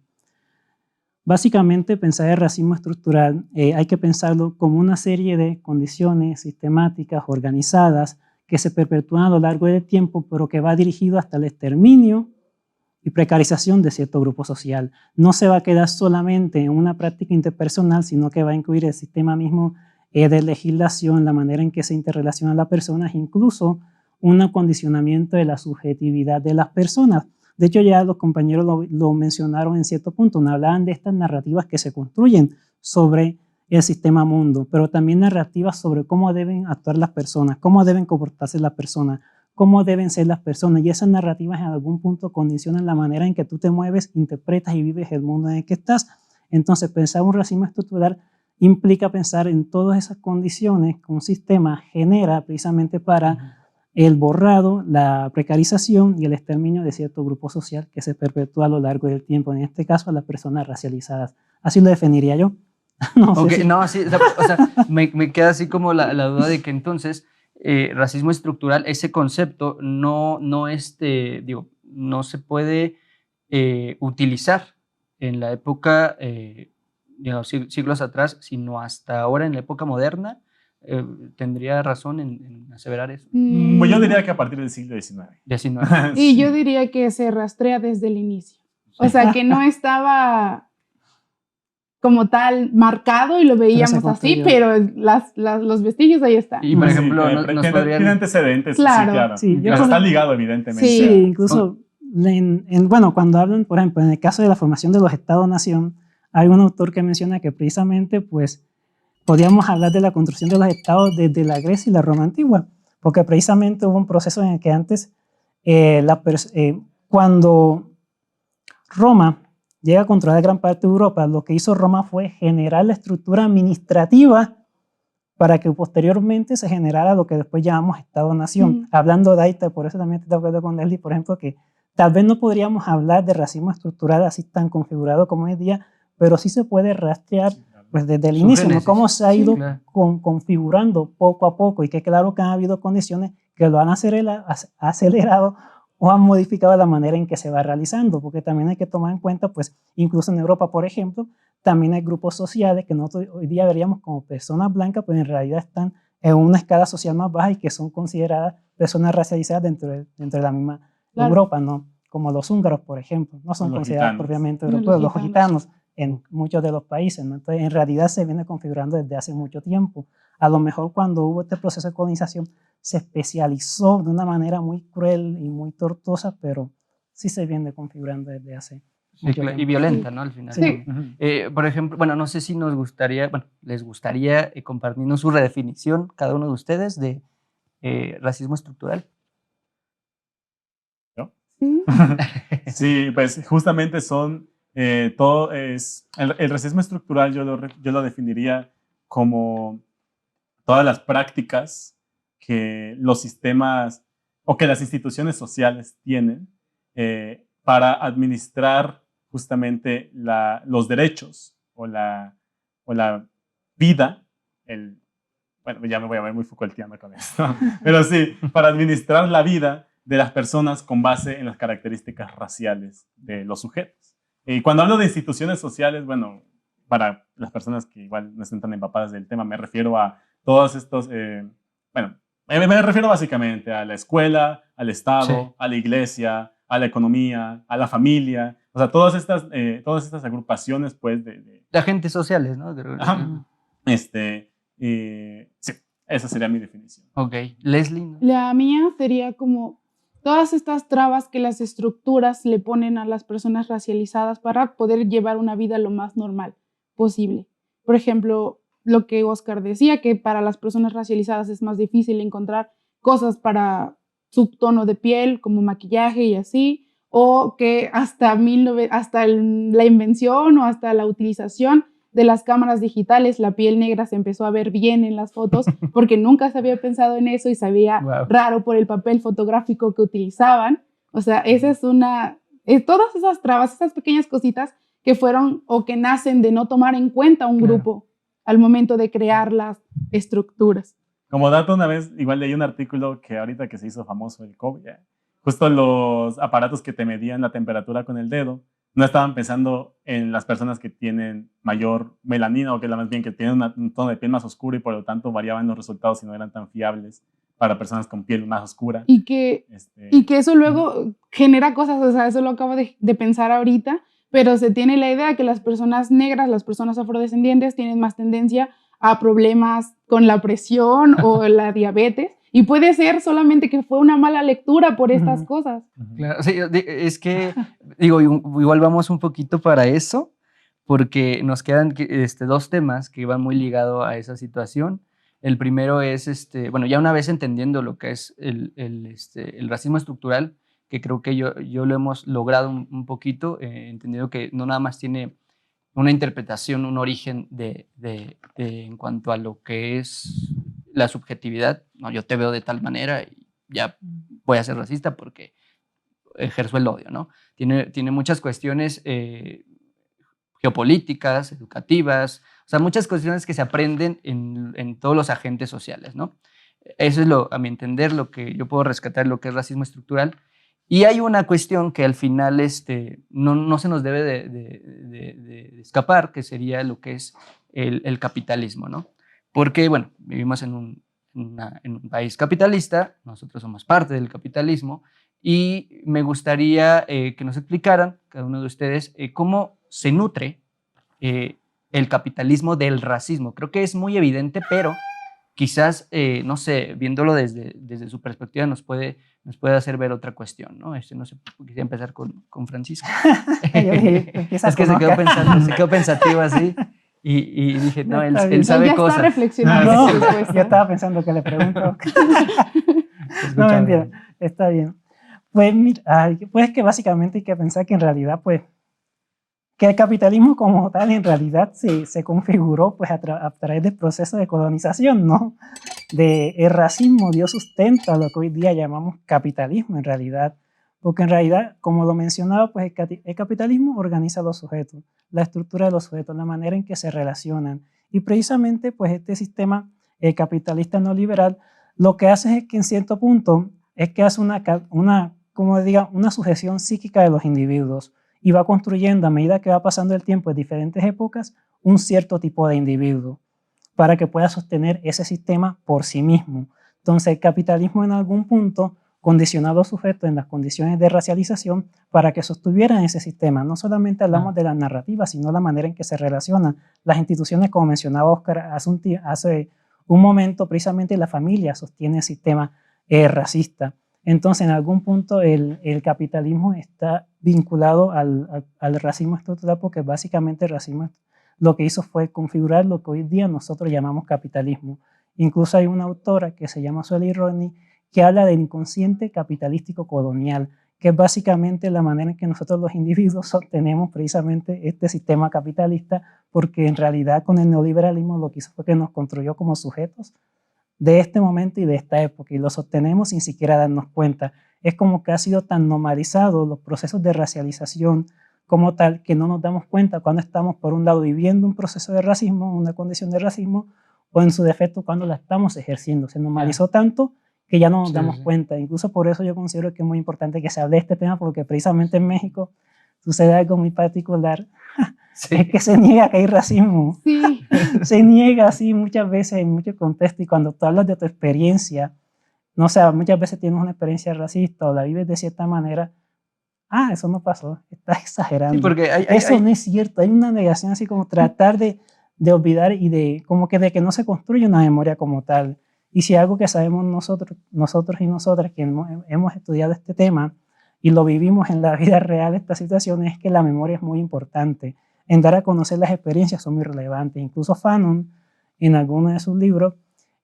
Básicamente, pensar el racismo estructural hay que pensarlo como una serie de condiciones sistemáticas, organizadas, que se perpetúan a lo largo del tiempo, pero que va dirigido hasta el exterminio y precarización de cierto grupo social. No se va a quedar solamente en una práctica interpersonal, sino que va a incluir el sistema mismo de legislación, la manera en que se interrelacionan las personas, incluso un acondicionamiento de la subjetividad de las personas. De hecho, ya los compañeros lo mencionaron en cierto punto, hablaban de estas narrativas que se construyen sobre el sistema mundo, pero también narrativas sobre cómo deben actuar las personas, cómo deben comportarse las personas, cómo deben ser las personas, y esas narrativas en algún punto condicionan la manera en que tú te mueves, interpretas y vives el mundo en el que estás. Entonces, pensar un racismo estructural implica pensar en todas esas condiciones que un sistema genera precisamente para el borrado, la precarización y el exterminio de cierto grupo social que se perpetúa a lo largo del tiempo, en este caso a las personas racializadas. Así lo definiría yo. Me queda así como la duda de que entonces racismo estructural, ese concepto no se puede utilizar en la época, siglos atrás, sino hasta ahora en la época moderna, tendría razón en aseverar eso. Yo diría que a partir del siglo XIX. 19. Y yo diría que se rastrea desde el inicio. O sea, que no estaba como tal marcado y lo veíamos así, pero los vestigios ahí están. Y por ejemplo, nos podrían... Tiene antecedentes, Claro. sí, claro. Sí, Claro, está ligado, evidentemente. Sí. Sí, incluso, bueno, cuando hablan, por ejemplo, en el caso de la formación de los estados-nación, hay un autor que menciona que precisamente, pues, podríamos hablar de la construcción de los estados desde la Grecia y la Roma antigua, porque precisamente hubo un proceso en el que antes, cuando Roma llega a controlar gran parte de Europa, lo que hizo Roma fue generar la estructura administrativa para que posteriormente se generara lo que después llamamos Estado-Nación. Hablando de ahí, por eso también estoy de acuerdo con Leslie, por ejemplo, que tal vez no podríamos hablar de racismo estructural así tan configurado como hoy día, pero sí se puede rastrear pues, desde el inicio, ¿no? Cómo se ha ido configurando poco a poco, y que claro que han habido condiciones que lo han acelerado o han modificado la manera en que se va realizando, porque también hay que tomar en cuenta, pues, incluso en Europa, por ejemplo, también hay grupos sociales que nosotros hoy día veríamos como personas blancas, pero en realidad están en una escala social más baja y que son consideradas personas racializadas dentro de la misma Europa, ¿no? Como los húngaros, por ejemplo, no son considerados propiamente europeos, los gitanos en muchos de los países, ¿no? Entonces, en realidad se viene configurando desde hace mucho tiempo. A lo mejor cuando hubo este proceso de colonización, se especializó de una manera muy cruel y muy tortuosa, pero sí se viene configurando desde hace mucho tiempo. Y violenta, ¿no? Al final. Sí. Por ejemplo, bueno, no sé si les gustaría compartirnos su redefinición, cada uno de ustedes, de racismo estructural. ¿No? Sí, pues justamente son, todo es, el racismo estructural yo lo definiría como todas las prácticas que los sistemas o que las instituciones sociales tienen para administrar justamente los derechos o la vida, bueno, ya me voy a ver muy Foucaultiano con esto, pero sí, para administrar la vida de las personas con base en las características raciales de los sujetos. Y cuando hablo de instituciones sociales, bueno, para las personas que igual no estén tan empapadas del tema, me refiero a todos estos, me refiero básicamente a la escuela, al Estado, a la iglesia, a la economía, a la familia, o sea, todas estas agrupaciones, pues, de agentes sociales, ¿no? Sí, esa sería mi definición. Ok. Leslie, ¿no? La mía sería como todas estas trabas que las estructuras le ponen a las personas racializadas para poder llevar una vida lo más normal posible. Por ejemplo, lo que Oscar decía, que para las personas racializadas es más difícil encontrar cosas para su tono de piel, como maquillaje y así, o que hasta la invención o hasta la utilización de las cámaras digitales, la piel negra se empezó a ver bien en las fotos porque nunca se había pensado en eso y se veía raro por el papel fotográfico que utilizaban. O sea, esa es todas esas trabas, esas pequeñas cositas que fueron o que nacen de no tomar en cuenta un grupo al momento de crear las estructuras. Como dato, una vez igual leí un artículo que ahorita que se hizo famoso el COVID, justo los aparatos que te medían la temperatura con el dedo no estaban pensando en las personas que tienen mayor melanina o que más bien que tienen un tono de piel más oscuro y por lo tanto variaban los resultados y no eran tan fiables para personas con piel más oscura. Y que eso luego genera cosas, o sea, eso lo acabo de pensar ahorita, pero se tiene la idea que las personas negras, las personas afrodescendientes tienen más tendencia a problemas con la presión o la diabetes. Y puede ser solamente que fue una mala lectura por estas cosas. Claro, sí, es que, digo, igual vamos un poquito para eso, porque nos quedan dos temas que van muy ligados a esa situación. El primero es, bueno, ya una vez entendiendo lo que es el racismo estructural, que creo que yo lo hemos logrado un poquito, entendido que no nada más tiene una interpretación, un origen en cuanto a lo que es la subjetividad, no, yo te veo de tal manera y ya voy a ser racista porque ejerzo el odio, ¿no? Tiene muchas cuestiones geopolíticas, educativas, o sea, muchas cuestiones que se aprenden en todos los agentes sociales, ¿no? Eso es a mi entender, lo que yo puedo rescatar, lo que es racismo estructural. Y hay una cuestión que al final no se nos debe de escapar, que sería lo que es el capitalismo, ¿no? porque, bueno, vivimos en en un país capitalista, nosotros somos parte del capitalismo, y me gustaría que nos explicaran, cada uno de ustedes, cómo se nutre el capitalismo del racismo. Creo que es muy evidente, pero quizás, no sé, viéndolo desde su perspectiva nos puede hacer ver otra cuestión, ¿no? No sé, quisiera empezar con Francisco. Empieza Es que con Oscar. se quedó pensativo así y dije, no, Está bien. él sabe ya cosas. está reflexionando No, su respuesta. yo estaba pensando que le pregunto. No, Escucha, mentira, está bien. Pues, mira, pues que básicamente hay que pensar que en realidad, pues, que el capitalismo como tal en realidad se configuró pues a través del proceso de colonización, ¿no? El racismo dio sustento a lo que hoy día llamamos capitalismo en realidad, porque en realidad, como lo mencionaba, pues el capitalismo organiza a los sujetos, la estructura de los sujetos, la manera en que se relacionan, y precisamente pues este sistema capitalista no liberal lo que hace es que en cierto punto es que hace como diga, una sujeción psíquica de los individuos y va construyendo a medida que va pasando el tiempo en diferentes épocas un cierto tipo de individuo para que pueda sostener ese sistema por sí mismo. Entonces el capitalismo en algún punto condicionó a los sujetos en las condiciones de racialización para que sostuvieran ese sistema. No solamente hablamos de la narrativa, sino la manera en que se relacionan las instituciones, como mencionaba Oscar hace un momento, precisamente la familia sostiene el sistema racista. Entonces, en algún punto el capitalismo está vinculado al racismo estructural porque básicamente el racismo lo que hizo fue configurar lo que hoy día nosotros llamamos capitalismo. Incluso hay una autora que se llama Sueli Rodney que habla del inconsciente capitalístico colonial, que es básicamente la manera en que nosotros los individuos sostenemos precisamente este sistema capitalista, porque en realidad con el neoliberalismo lo que hizo fue que nos construyó como sujetos de este momento y de esta época, y lo sostenemos sin siquiera darnos cuenta. Es como que ha sido tan normalizado los procesos de racialización como tal, que no nos damos cuenta cuando estamos, por un lado, viviendo un proceso de racismo, una condición de racismo, o en su defecto cuando la estamos ejerciendo. Se normalizó tanto que ya no nos damos cuenta. Incluso por eso yo considero que es muy importante que se hable de este tema, porque precisamente en México sucede algo muy particular. Sí. Es que se niega que hay racismo. Sí. Se niega así muchas veces en muchos contextos, y cuando tú hablas de tu experiencia, no sé, muchas veces tienes una experiencia racista o la vives de cierta manera, eso no pasó, estás exagerando. Sí, porque eso no es cierto, hay una negación así como tratar de olvidar y de que no se construye una memoria como tal. Y si algo que sabemos nosotros y nosotras que hemos estudiado este tema y lo vivimos en la vida real, esta situación, es que la memoria es muy importante. En dar a conocer las experiencias son muy relevantes. Incluso Fanon, en alguno de sus libros,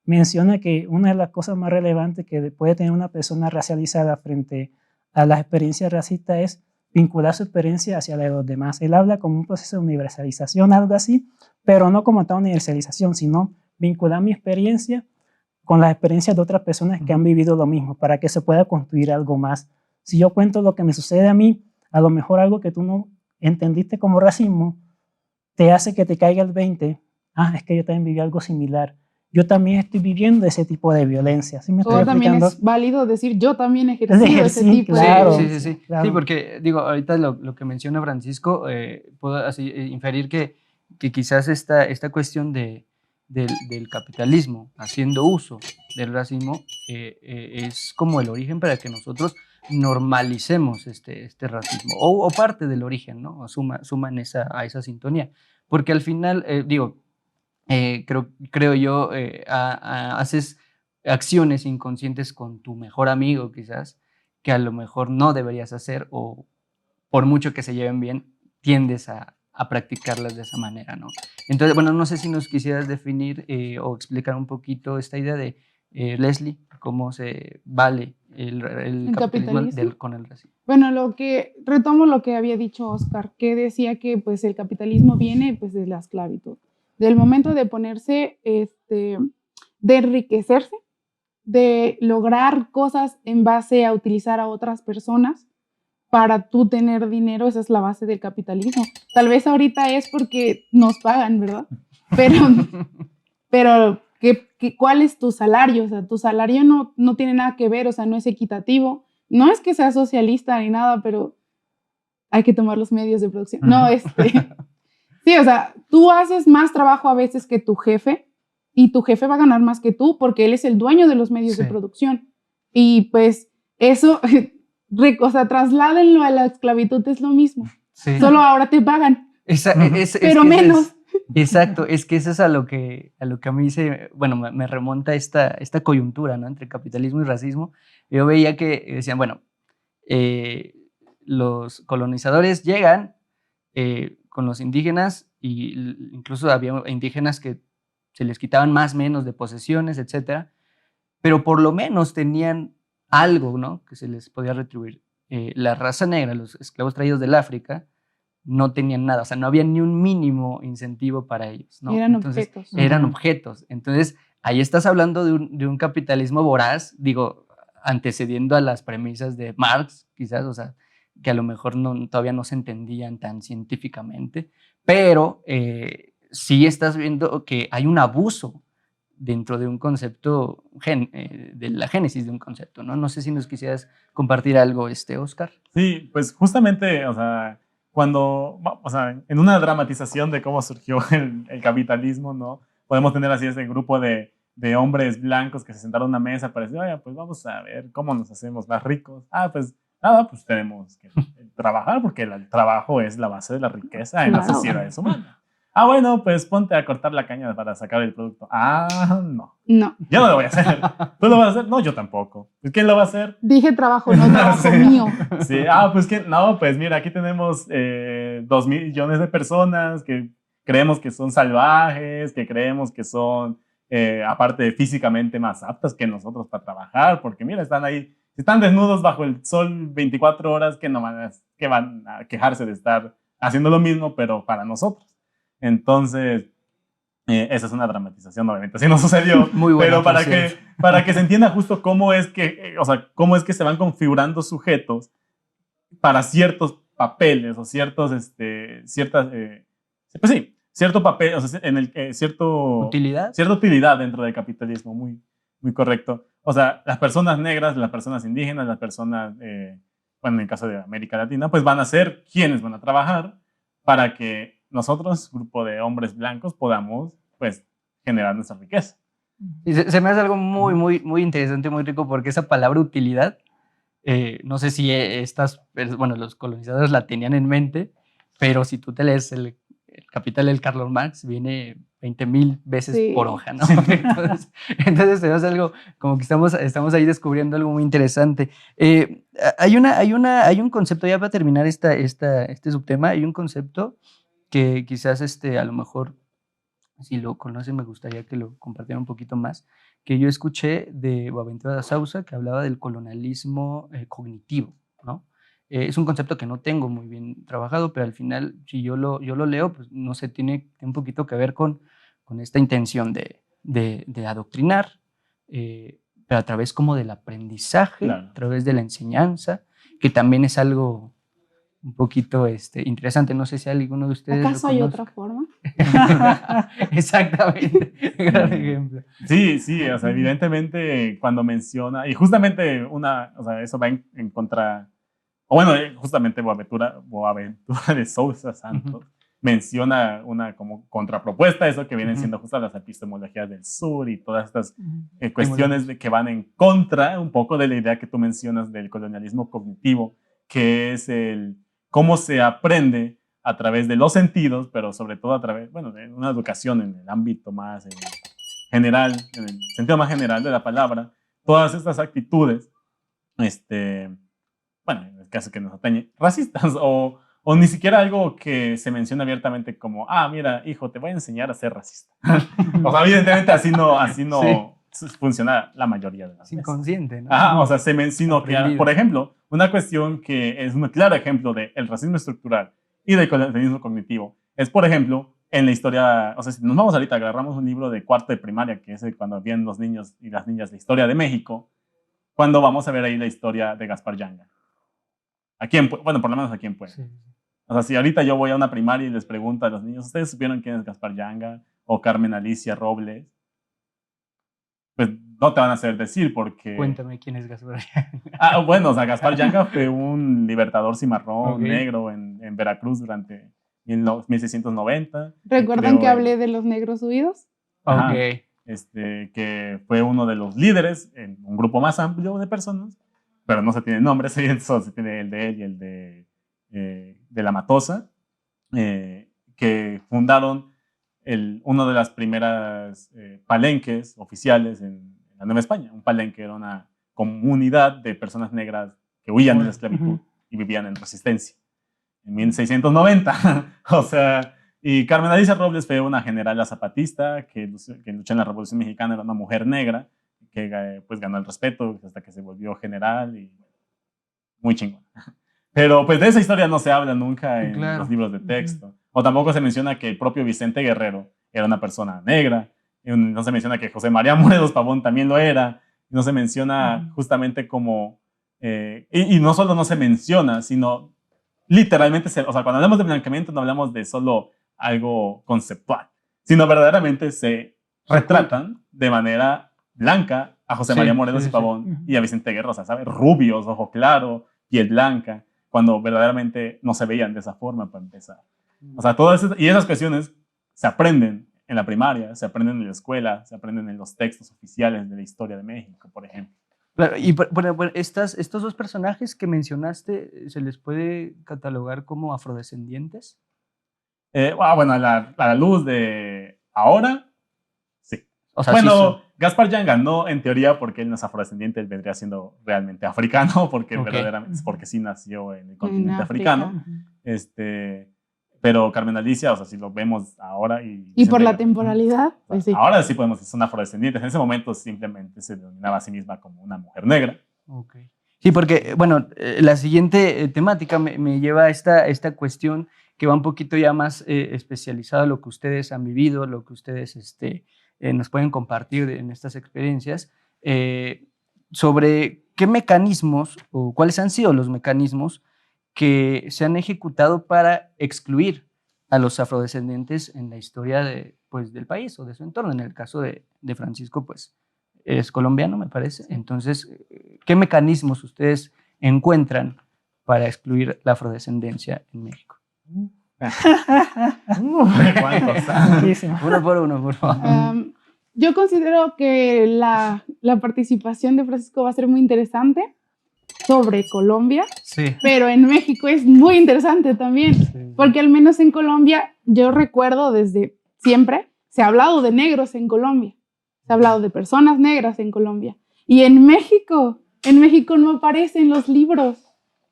menciona que una de las cosas más relevantes que puede tener una persona racializada frente a las experiencias racistas es vincular su experiencia hacia la de los demás. Él habla como un proceso de universalización, algo así, pero no como tal universalización, sino vincular mi experiencia con las experiencias de otras personas que han vivido lo mismo, para que se pueda construir algo más. Si yo cuento lo que me sucede a mí, a lo mejor algo que tú no entendiste como racismo, te hace que te caiga el 20. Es que yo también viví algo similar. Yo también estoy viviendo ese tipo de violencia. ¿Sí me estoy también explicando? es válido decir, yo también he ejercido ese tipo claro, de... Sí. Claro. Sí, porque digo, ahorita lo que menciona Francisco, puedo así inferir que quizás esta cuestión del capitalismo haciendo uso del racismo es como el origen para que nosotros normalicemos este racismo, o parte del origen, ¿no? Suman a esa sintonía. Porque al final, creo yo, haces acciones inconscientes con tu mejor amigo, quizás, que a lo mejor no deberías hacer, o por mucho que se lleven bien, tiendes a practicarlas de esa manera, ¿no? Entonces, bueno, no sé si nos quisieras definir o explicar un poquito esta idea de, Leslie, cómo se vale el capitalismo con el racismo. Bueno, retomo lo que había dicho Oscar, que decía que pues el capitalismo viene pues de la esclavitud, del momento de ponerse, de enriquecerse, de lograr cosas en base a utilizar a otras personas para tú tener dinero. Esa es la base del capitalismo. Tal vez ahorita es porque nos pagan, ¿verdad? Pero ¿cuál es tu salario? O sea, tu salario no tiene nada que ver, o sea, no es equitativo. No es que sea socialista ni nada, pero hay que tomar los medios de producción. No, sí, o sea, tú haces más trabajo a veces que tu jefe y tu jefe va a ganar más que tú porque él es el dueño de los medios de Sí. producción. Y pues eso, o sea, trasládenlo a la esclavitud, es lo mismo. Sí. Solo ahora te pagan, pero que menos. Exacto, es que eso es a lo que a mí bueno, me remonta esta coyuntura, ¿no? Entre capitalismo y racismo. Yo veía que decían, bueno, los colonizadores llegan con los indígenas y incluso había indígenas que se les quitaban más menos de posesiones, etcétera, pero por lo menos tenían algo, ¿no? Que se les podía retribuir. La raza negra, los esclavos traídos del África, no tenían nada, o sea, no había ni un mínimo incentivo para ellos, ¿no? Eran Entonces, objetos. eran Ujú. objetos. Entonces, ahí estás hablando de un capitalismo voraz, digo, antecediendo a las premisas de Marx, quizás, o sea, que a lo mejor todavía no se entendían tan científicamente, pero sí estás viendo que hay un abuso dentro de un concepto, de la génesis de un concepto, ¿no? No sé si nos quisieras compartir algo, Oscar. Sí, pues justamente, o sea, o sea, en una dramatización de cómo surgió el capitalismo, ¿no? Podemos tener así ese grupo de hombres blancos que se sentaron a una mesa para decir, oye, pues vamos a ver cómo nos hacemos más ricos. Ah, pues nada, pues tenemos que trabajar porque el trabajo es la base de la riqueza en las Claro. sociedades humanas. Ah, bueno, pues ponte a cortar la caña para sacar el producto. Ah, no. No, Yo no lo voy a hacer. ¿Tú lo vas a hacer? No, yo tampoco. Pues, ¿quién lo va a hacer? dije trabajo, no trabajo Sí. mío. Sí, pues que no, pues mira, aquí tenemos 2 millones de personas que creemos que son salvajes, que creemos que son, aparte físicamente más aptas que nosotros para trabajar, porque mira, están ahí, están desnudos bajo el sol 24 horas, que no que van a quejarse de estar haciendo lo mismo, pero para nosotros. Entonces, esa es una dramatización, obviamente, así no sucedió, Muy buena, pero por para que se entienda justo cómo es que, o sea, cómo es que se van configurando sujetos para ciertos papeles o ciertas, pues sí, cierto papel, o sea, en el ¿Utilidad? cierta utilidad dentro del capitalismo, muy, muy correcto. O sea, las personas negras, las personas indígenas, las personas, bueno, en el caso de América Latina, pues van a ser quienes van a trabajar para que nosotros, grupo de hombres blancos, podamos, pues, generar nuestra riqueza. Y se me hace algo muy, muy, muy interesante, muy rico, porque esa palabra utilidad, no sé si bueno, los colonizadores la tenían en mente, pero si tú te lees el Capital del Karl Marx, viene 20,000 veces Sí. por hoja, ¿no? Entonces se me hace algo como que estamos ahí descubriendo algo muy interesante. Hay un concepto, ya para terminar este subtema, hay un concepto que quizás a lo mejor, si lo conocen, me gustaría que lo compartieran un poquito más, que yo escuché de Boaventura da Sousa, que hablaba del colonialismo cognitivo, ¿no? Es un concepto que no tengo muy bien trabajado, pero al final, si yo lo leo, pues no sé, tiene un poquito que ver con esta intención de adoctrinar, pero a través como del aprendizaje, Claro. a través de la enseñanza, que también es algo un poquito interesante. No sé si alguno de ustedes ¿Acaso lo hay conozca. otra forma? Exactamente, gran ejemplo. Sí, sí, o sea, evidentemente cuando menciona, y justamente o sea, eso va en contra, o bueno, justamente Boaventura de Sousa Santos menciona una como contrapropuesta a eso que vienen siendo justo las epistemologías del sur y todas estas cuestiones que van en contra un poco de la idea que tú mencionas del colonialismo cognitivo, que es cómo se aprende a través de los sentidos, pero sobre todo a través, bueno, de una educación en el ámbito más general, en el sentido más general de la palabra, todas estas actitudes, bueno, en el caso que nos atañe, racistas o ni siquiera algo que se menciona abiertamente como, mira, hijo, te voy a enseñar a ser racista. O sea, evidentemente así no funciona la mayoría de las Es veces. inconsciente, ¿no? Ajá, o sea, se menciona que, Aprendido. por ejemplo, una cuestión que es un claro ejemplo del racismo estructural y del colonialismo cognitivo es, por ejemplo, en la historia, o sea, si nos vamos ahorita, agarramos un libro de cuarto de primaria, que es cuando vienen los niños y las niñas de historia de México, cuando vamos a ver ahí la historia de Gaspar Yanga. Bueno, por lo menos aquí en Puebla. Sí. O sea, si ahorita yo voy a una primaria y les pregunto a los niños, ¿ustedes supieron quién es Gaspar Yanga o Carmen Alicia Robles? Pues no te van a hacer decir porque... Cuéntame quién es Gaspar Yanga. Bueno, o sea, Gaspar Yanga fue un libertador cimarrón negro en Veracruz durante 1690. ¿Recuerdan que hablé de los negros huidos? Ajá. Ok. que fue uno de los líderes en un grupo más amplio de personas, pero no se tienen nombres, solo se tiene el de él y el de la Matosa, que fundaron uno de las primeras palenques oficiales en la Nueva España. Un palenque era una comunidad de personas negras que huían de la esclavitud y vivían en resistencia. En 1690, o sea, y Carmen Alicia Robles fue una generala zapatista que luchó en la Revolución Mexicana, era una mujer negra que pues ganó el respeto hasta que se volvió general y muy chingón. Pero pues de esa historia no se habla nunca en los libros de texto. O tampoco se menciona que el propio Vicente Guerrero era una persona negra. No se menciona que José María Morelos Pavón también lo era. No se menciona justamente como... y no solo no se menciona, sino literalmente, o sea, cuando hablamos de blanqueamiento no hablamos de solo algo conceptual, sino verdaderamente se retratan de manera blanca a José María Morelos y Pavón y a Vicente Guerrero, o sea, ¿sabes? Rubios, ojo claro, piel blanca, cuando verdaderamente no se veían de esa forma para empezar. O sea, y esas cuestiones se aprenden en la primaria, se aprenden en la escuela, se aprenden en los textos oficiales de la historia de México, por ejemplo. Claro, y bueno, estos dos personajes que mencionaste, ¿se les puede catalogar como afrodescendientes? Bueno, a la luz de ahora, sí. O sea, bueno, sí Gaspar Jan ganó en teoría porque él no es afrodescendiente, él vendría siendo realmente africano, porque verdaderamente, porque sí nació en el continente africano. Pero Carmen Alicia, o sea, si lo vemos ahora y por la temporalidad, pues sí. Ahora sí podemos decir son afrodescendientes. En ese momento simplemente se denominaba a sí misma como una mujer negra. Okay. Sí, porque, bueno, la siguiente temática me lleva a esta cuestión que va un poquito ya más especializada a lo que ustedes han vivido, lo que ustedes nos pueden compartir en estas experiencias, sobre qué mecanismos o cuáles han sido los mecanismos que se han ejecutado para excluir a los afrodescendientes en la historia del país o de su entorno. En el caso de Francisco, pues es colombiano, me parece. Entonces, ¿qué mecanismos ustedes encuentran para excluir la afrodescendencia en México? Uno por uno, por favor. Yo considero que la participación de Francisco va a ser muy interesante sobre Colombia, pero en México es muy interesante también, porque al menos en Colombia, yo recuerdo desde siempre, se ha hablado de negros en Colombia, se ha hablado de personas negras en Colombia, y en México no aparecen los libros.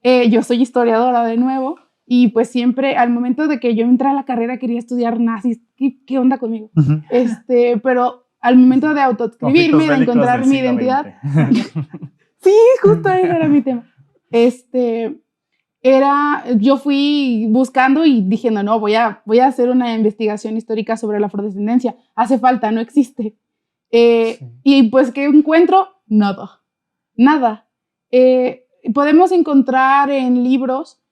Yo soy historiadora de nuevo, y pues siempre, al momento de que yo entré a la carrera, quería estudiar nazis. ¿Qué onda conmigo? Pero al momento de autoescribirme, de encontrar mi identidad... Sí, justo ese era mi tema. Yo fui buscando y diciendo, no, voy a hacer una investigación histórica sobre la afrodescendencia. Hace falta, no existe. Y pues, ¿qué encuentro? Nada. Podemos encontrar en libros,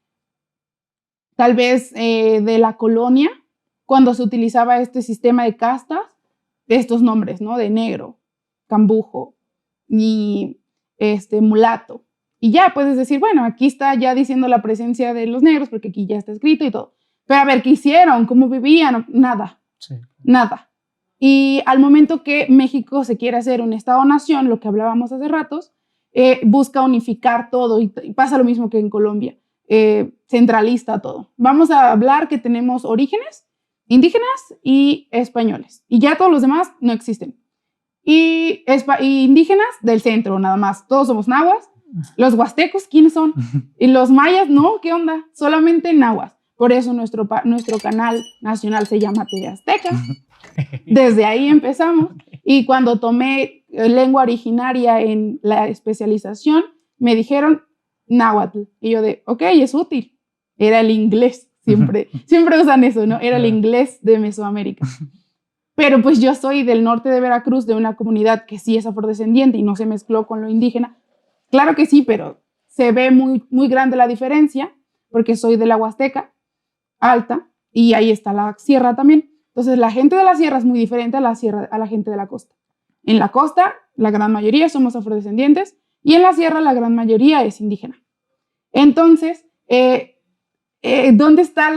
tal vez de la colonia, cuando se utilizaba este sistema de castas, estos nombres, ¿no? De negro, cambujo y mulato. Y ya puedes decir, bueno, aquí está ya diciendo la presencia de los negros, porque aquí ya está escrito y todo. Pero a ver, ¿qué hicieron? ¿Cómo vivían? Nada. Nada. Y al momento que México se quiere hacer un Estado-nación, lo que hablábamos hace ratos, busca unificar todo y pasa lo mismo que en Colombia. Centralista todo. Vamos a hablar que tenemos orígenes indígenas y españoles. Y ya todos los demás no existen. Y indígenas del centro, nada más. Todos somos nahuas. Los huastecos, ¿quiénes son? Y los mayas, no, ¿qué onda? Solamente nahuas. Por eso nuestro canal nacional se llama TV Azteca. Desde ahí empezamos. Y cuando tomé lengua originaria en la especialización, me dijeron náhuatl. Y yo ok, es útil. Era el inglés. Siempre usan eso, ¿no? Era el inglés de Mesoamérica. Pero pues yo soy del norte de Veracruz, de una comunidad que sí es afrodescendiente y no se mezcló con lo indígena. Claro que sí, pero se ve muy, muy grande la diferencia, porque soy de la Huasteca Alta y ahí está la sierra también. Entonces la gente de la sierra es muy diferente a la gente de la costa. En la costa, la gran mayoría somos afrodescendientes y en la sierra la gran mayoría es indígena. Entonces, ¿dónde está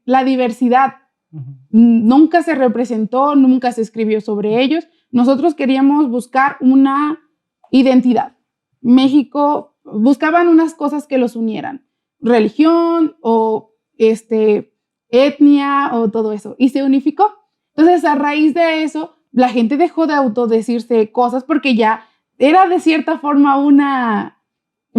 la diversidad Nunca se representó, nunca se escribió sobre ellos. Nosotros queríamos buscar una identidad. México buscaban unas cosas que los unieran, religión o etnia o todo eso, y se unificó. Entonces, a raíz de eso, la gente dejó de autodecirse cosas porque ya era de cierta forma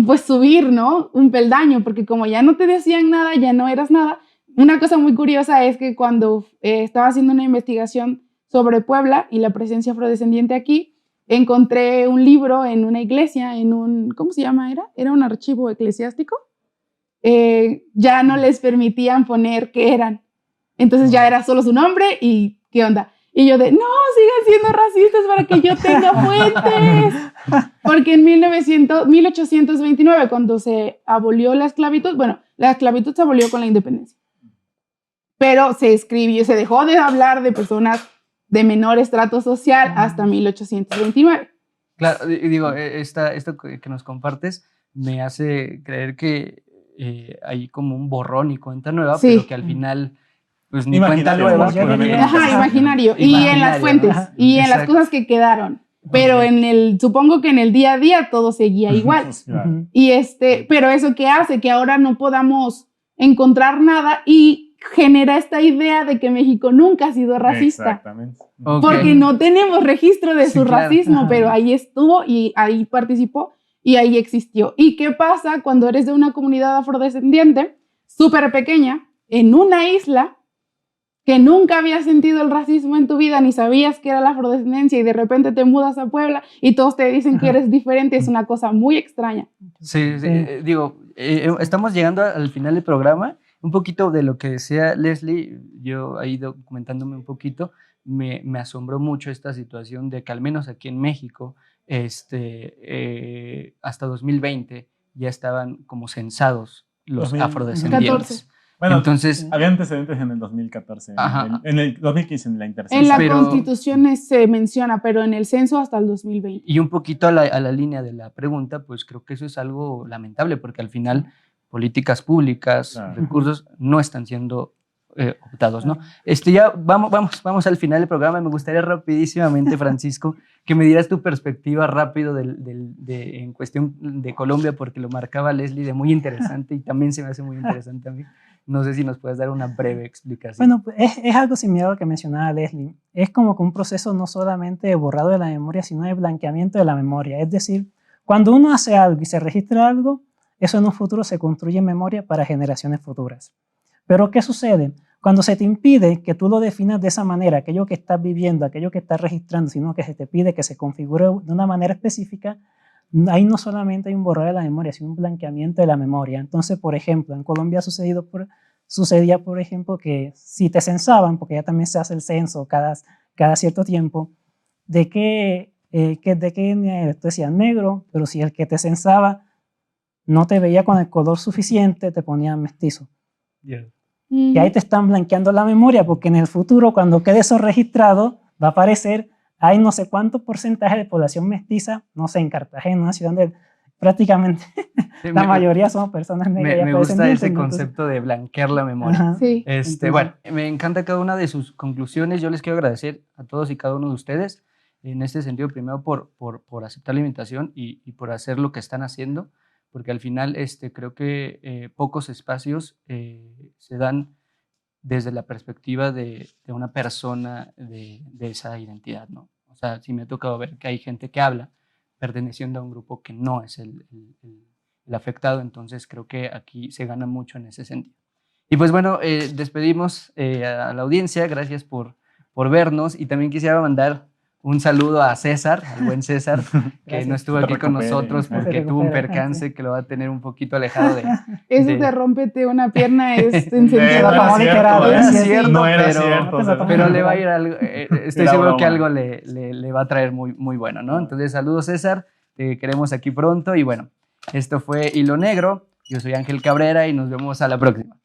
pues subir, ¿no? Un peldaño, porque como ya no te decían nada, ya no eras nada. Una cosa muy curiosa es que cuando estaba haciendo una investigación sobre Puebla y la presencia afrodescendiente aquí, encontré un libro en una iglesia, ¿cómo se llama? Era un archivo eclesiástico. Ya no les permitían poner qué eran. Entonces ya era solo su nombre y qué onda. Y yo no, sigan siendo racistas para que yo tenga fuentes. Porque en 1829, cuando se abolió la esclavitud, bueno, la esclavitud se abolió con la independencia. Pero se dejó de hablar de personas de menor estrato social hasta 1829. Claro, digo, esto que nos compartes me hace creer que hay como un borrón y cuenta nueva, sí, pero que al final, pues ni cuenta nueva. Ajá, imaginario. Y en las fuentes, y en las cosas que quedaron. Pero supongo que en el día a día todo seguía igual. Y pero eso que hace que ahora no podamos encontrar nada y genera esta idea de que México nunca ha sido racista. Exactamente. Porque no tenemos registro de su racismo, pero ahí estuvo y ahí participó y ahí existió. ¿Y qué pasa cuando eres de una comunidad afrodescendiente súper pequeña, en una isla, que nunca habías sentido el racismo en tu vida, ni sabías qué era la afrodescendencia, y de repente te mudas a Puebla y todos te dicen que eres diferente? Es una cosa muy extraña. Sí. Digo, estamos llegando al final del programa. Un poquito de lo que decía Leslie, yo ahí documentándome un poquito, me asombró mucho esta situación de que al menos aquí en México, hasta 2020 ya estaban como censados los afrodescendientes. 14. Bueno, entonces, había antecedentes en el 2014, en el 2015 en la intercesión. En la Constitución se menciona, pero en el censo hasta el 2020. Y un poquito a la línea de la pregunta, pues creo que eso es algo lamentable, porque al final políticas públicas, recursos no están siendo optados, ¿no? Ya vamos al final del programa. Me gustaría rapidísimamente, Francisco, que me dieras tu perspectiva rápido en cuestión de Colombia, porque lo marcaba Leslie de muy interesante y también se me hace muy interesante a mí. No sé si nos puedes dar una breve explicación. Bueno, pues es algo similar a lo que mencionaba Leslie. Es como que un proceso no solamente de borrado de la memoria, sino de blanqueamiento de la memoria. Es decir, cuando uno hace algo y se registra algo, eso en un futuro se construye en memoria para generaciones futuras. Pero ¿qué sucede? Cuando se te impide que tú lo definas de esa manera, aquello que estás viviendo, aquello que estás registrando, sino que se te pide que se configure de una manera específica, ahí no solamente hay un borrado de la memoria, sino un blanqueamiento de la memoria. Entonces, por ejemplo, en Colombia sucedía, por ejemplo, que si te censaban, porque ya también se hace el censo cada cierto tiempo, de qué etnia eres. Tú decías negro, pero si el que te censaba no te veía con el color suficiente, te ponían mestizo. Y ahí te están blanqueando la memoria, porque en el futuro, cuando quede eso registrado, va a aparecer, hay no sé cuánto porcentaje de población mestiza, no sé, en Cartagena, una ciudad donde prácticamente la mayoría son personas negras. Me gusta ese concepto de blanquear la memoria. Sí. Bueno, me encanta cada una de sus conclusiones. Yo les quiero agradecer a todos y cada uno de ustedes, en este sentido, primero por aceptar la invitación y por hacer lo que están haciendo, porque al final creo que pocos espacios se dan desde la perspectiva de una persona de esa identidad, ¿no? O sea, sí me ha tocado ver que hay gente que habla perteneciendo a un grupo que no es el afectado, entonces creo que aquí se gana mucho en ese sentido. Y pues bueno, despedimos a la audiencia, gracias por vernos, y también quisiera mandar un saludo a César, al buen César, que no estuvo aquí con nosotros porque tuvo un percance que lo va a tener un poquito alejado de... Eso de rómpete una pierna es en sentido no era cierto, pero le va a ir algo, estoy seguro que algo le va a traer muy, muy bueno, ¿no? Entonces, saludos César, te queremos aquí pronto y bueno, esto fue Hilo Negro, yo soy Ángel Cabrera y nos vemos a la próxima.